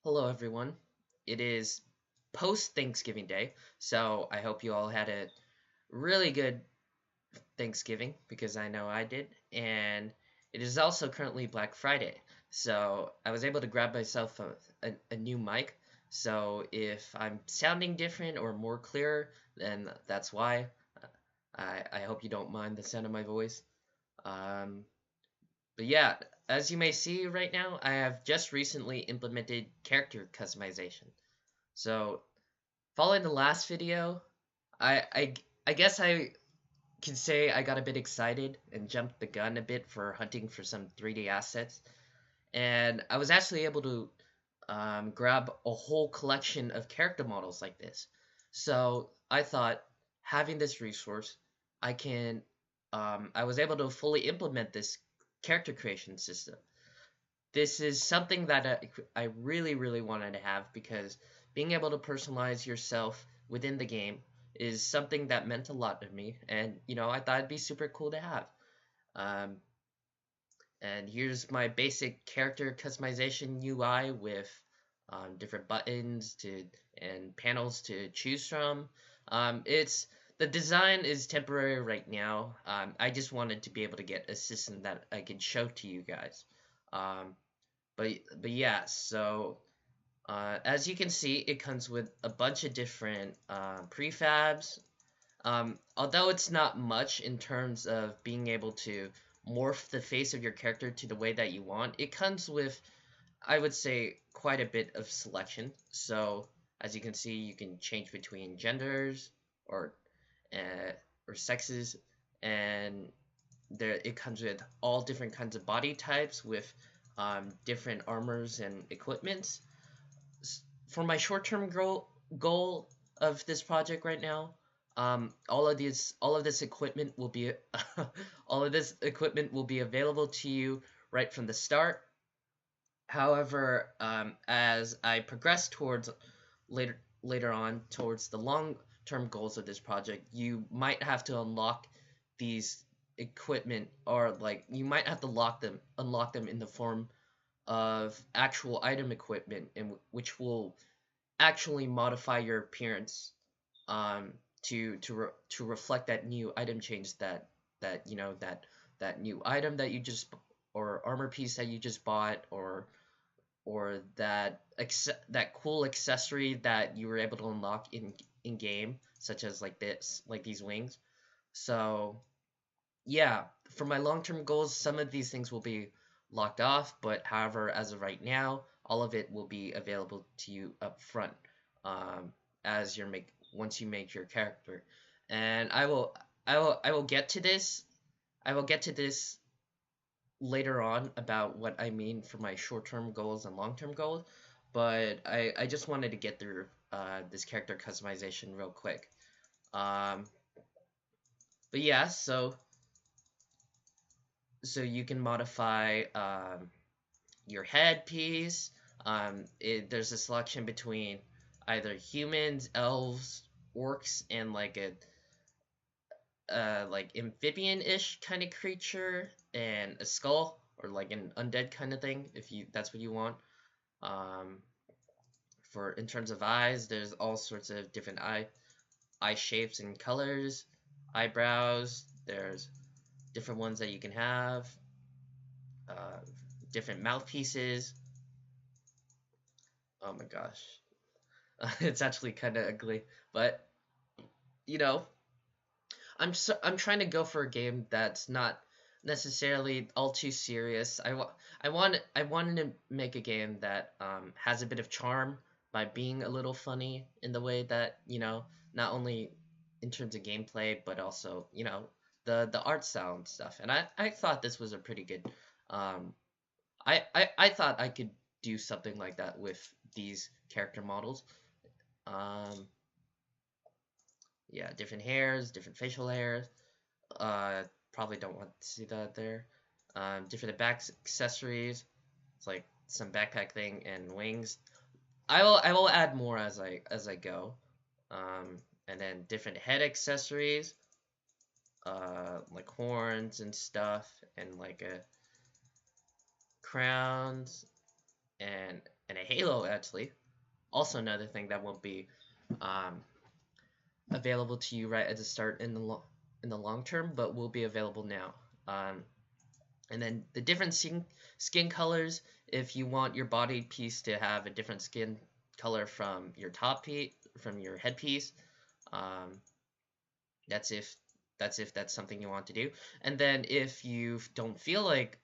Hello, everyone. It is post Thanksgiving Day, so I hope you all had a really good Thanksgiving because I know I did. And it is also currently Black Friday, so I was able to grab myself a new mic. So if I'm sounding different or more clear, then that's why. I hope you don't mind the sound of my voice. Um, but yeah, as you may see right now, I have just recently implemented character customization. So, following the last video, I, I, I guess I can say I got a bit excited and jumped the gun a bit for hunting for some 3D assets. And I was actually able to grab a whole collection of character models like this. So I thought, having this resource, I was able to fully implement this character creation system. This is something that I really, really wanted to have because being able to personalize yourself within the game is something that meant a lot to me, and I thought it'd be super cool to have. Um, and here's my basic character customization UI with different buttons to and panels to choose from. It's the design is temporary right now. I just wanted to be able to get a system that I could show to you guys. Um, but yeah, so as you can see, it comes with a bunch of different prefabs. Although it's not much in terms of being able to morph the face of your character to the way that you want, it comes with, I would say, quite a bit of selection. So as you can see, you can change between genders or uh, or sexes, and there it comes with all different kinds of body types with different armors and equipments. For my short-term goal of this project right now, all of this equipment will be all of this equipment will be available to you right from the start. However, as I progress towards later on towards the long-term goals of this project, you might have to unlock these equipment, or like you might have to unlock them in the form of actual item equipment, which will actually modify your appearance to reflect that new item change that new item that you just or armor piece that you just bought, or that cool accessory that you were able to unlock in game, such as like these wings. So yeah, for my long-term goals, some of these things will be locked off, but however, as of right now, all of it will be available to you up front, um, as your make once you make your character. And I will get to this. I will get to this later on about what I mean for my short-term goals and long-term goals, but I just wanted to get through this character customization real quick. Um, but yeah, so you can modify your headpiece. There's a selection between either humans, elves, orcs, and like a like amphibian-ish kind of creature, and a skull, or like an undead kind of thing, if you that's what you want. Um, for in terms of eyes, there's all sorts of different eye shapes and colors, eyebrows. There's different ones that you can have, uh, different mouthpieces. Oh my gosh, it's actually kind of ugly, but you know, I'm trying to go for a game that's not necessarily all too serious. I wanted to make a game that has a bit of charm by being a little funny in the way that not only in terms of gameplay, but also the art style and stuff. And I thought this was a pretty good. Um, I thought I could do something like that with these character models. Um, yeah, different hairs, different facial hairs. Uh, Probably don't want to see that there. Different back accessories. It's like some backpack thing and wings. I will add more as I go. And then different head accessories, like horns and stuff, and like a crowns, and and a halo actually. Also another thing that won't be um, available to you right at the start in the long term, but will be available now. Um, and then the different skin colors. If you want your body piece to have a different skin color from your top piece, from your headpiece, um, that's if that's something you want to do. And then if you don't feel like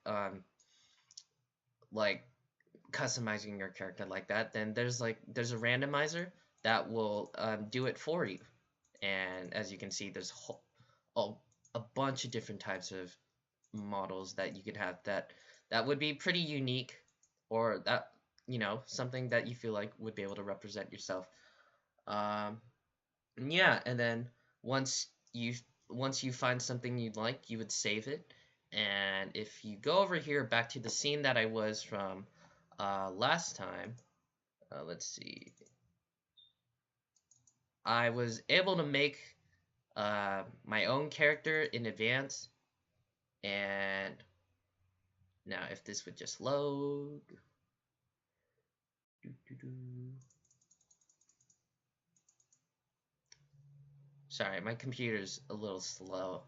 customizing your character like that, then there's a randomizer that will do it for you. And as you can see, there's a bunch of different types of models that you could have that would be pretty unique, or that something that you feel like would be able to represent yourself. Um, yeah, and then once you once you find something you'd like, you would save it. And if you go over here back to the scene that I was from last time, let's see, I was able to make my own character in advance. And now if this would just load. Sorry, my computer's a little slow.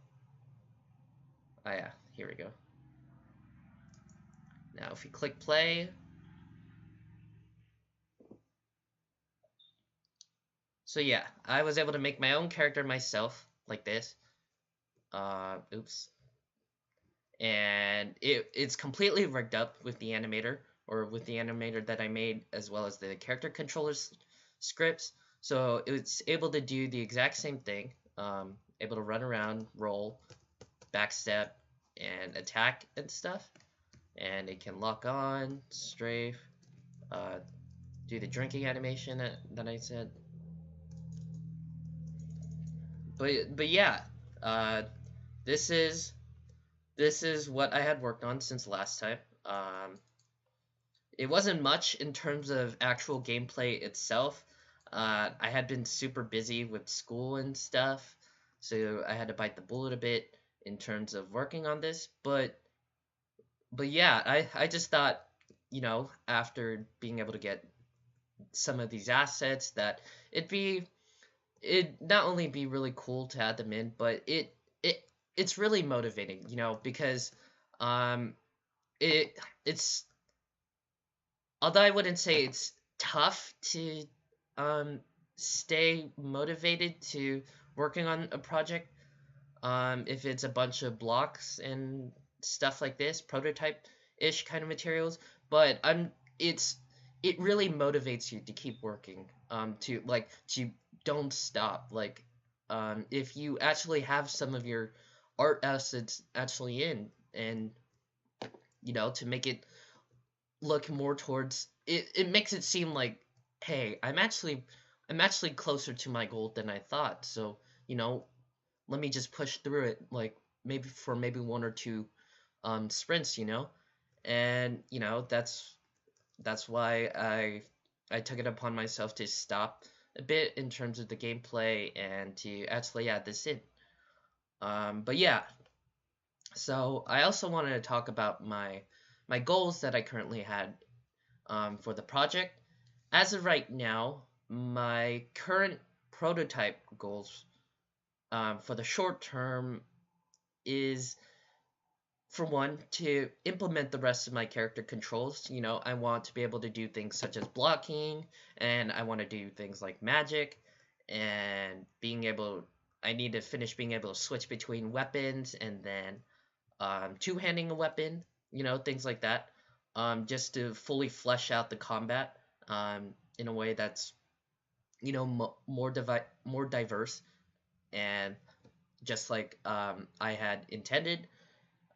Oh yeah, here we go. Now if we click play, so yeah, I was able to make my own character myself, like this. Oops. And it's completely rigged up with the animator, or with the animator that I made, as well as the character controllers scripts. So it's able to do the exact same thing, able to run around, roll, backstep, and attack and stuff. And it can lock on, strafe, do the drinking animation that I said. But yeah, uh, this is what I had worked on since last time. It wasn't much in terms of actual gameplay itself. I had been super busy with school and stuff, so I had to bite the bullet a bit in terms of working on this. But yeah, I just thought, after being able to get some of these assets, that it not only be really cool to add them in, but it's really motivating, because um it's although I wouldn't say it's tough to um stay motivated to working on a project, if it's a bunch of blocks and stuff like this, prototype ish kind of materials, but it's it really motivates you to keep working, to don't stop. Like, if you actually have some of your art assets actually in, and to make it look more towards it, it makes it seem like, hey, I'm actually closer to my goal than I thought. So, let me just push through it, like maybe one or two sprints, and that's why I took it upon myself to stop a bit in terms of the gameplay and to actually add this in. But yeah, so I also wanted to talk about my goals that I currently had for the project. As of right now, my current prototype goals, for the short term, is, for one, to implement the rest of my character controls. I want to be able to do things such as blocking, and I want to do things like magic, and I need to finish being able to switch between weapons, and then two-handing a weapon, things like that, just to fully flesh out the combat in a way that's, more diverse, and just like I had intended.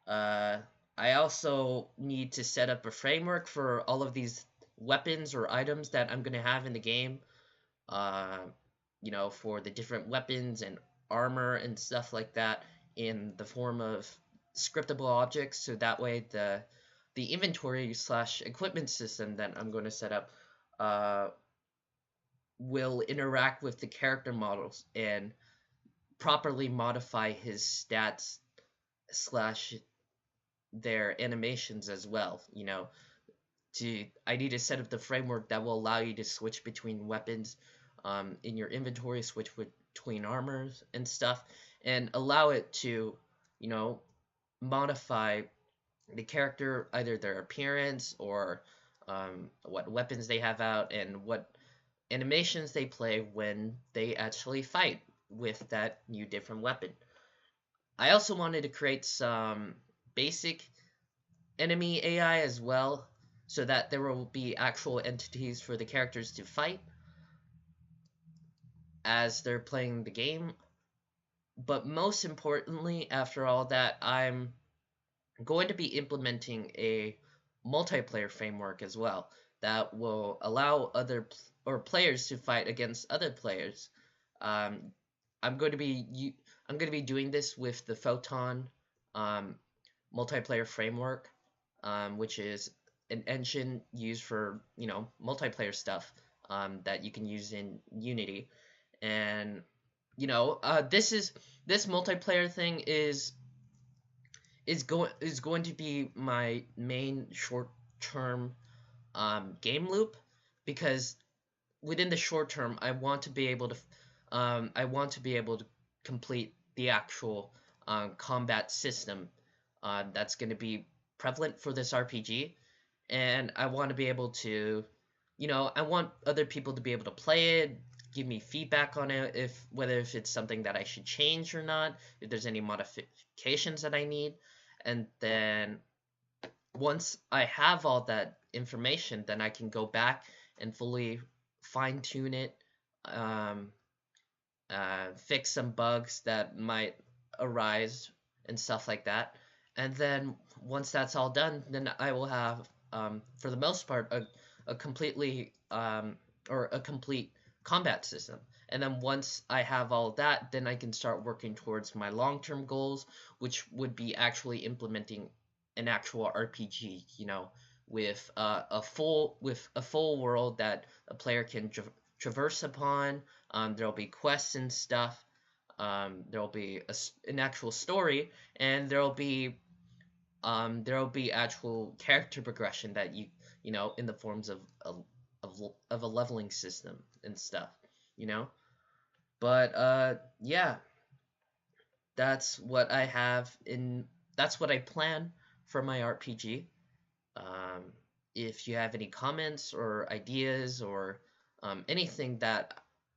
Uh, I also need to set up a framework for all of these weapons or items that I'm going to have in the game, uh, for the different weapons and armor and stuff like that, in the form of scriptable objects, so that way the inventory slash equipment system that I'm going to set up will interact with the character models and properly modify his stats slash their animations as well. I need to set up the framework that will allow you to switch between weapons in your inventory, switch between armors and stuff, and allow it to, you know, modify the character, either their appearance or what weapons they have out and what animations they play when they actually fight with that new different weapon. I also wanted to create some basic enemy AI as well, so that there will be actual entities for the characters to fight as they're playing the game. But most importantly, after all that, I'm going to be implementing a multiplayer framework as well that will allow players to fight against other players. Um, I'm going to be doing this with the Photon um, multiplayer framework, which is an engine used for multiplayer stuff that you can use in Unity, and this multiplayer thing is going to be my main short term game loop, because within the short term I want to be able to complete the actual combat system that's going to be prevalent for this RPG, and I want to be able to, I want other people to be able to play it, give me feedback on it, if it's something that I should change or not, if there's any modifications that I need, and then once I have all that information, then I can go back and fully fine tune it, um, fix some bugs that might arise and stuff like that. And then once that's all done, then I will have, for the most part, a completely or a complete combat system. And then once I have all that, then I can start working towards my long-term goals, which would be actually implementing an actual RPG, with a full world that a player can traverse upon. There'll be quests and stuff. There'll be an actual story, and there'll be actual character progression that in the forms of a leveling system and stuff, you know. But yeah, that's what I have in. That's what I plan for my RPG. Um, if you have any comments or ideas or anything that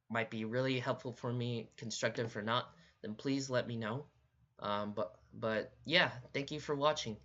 might be really helpful for me, constructive or not, then please let me know. But yeah, thank you for watching.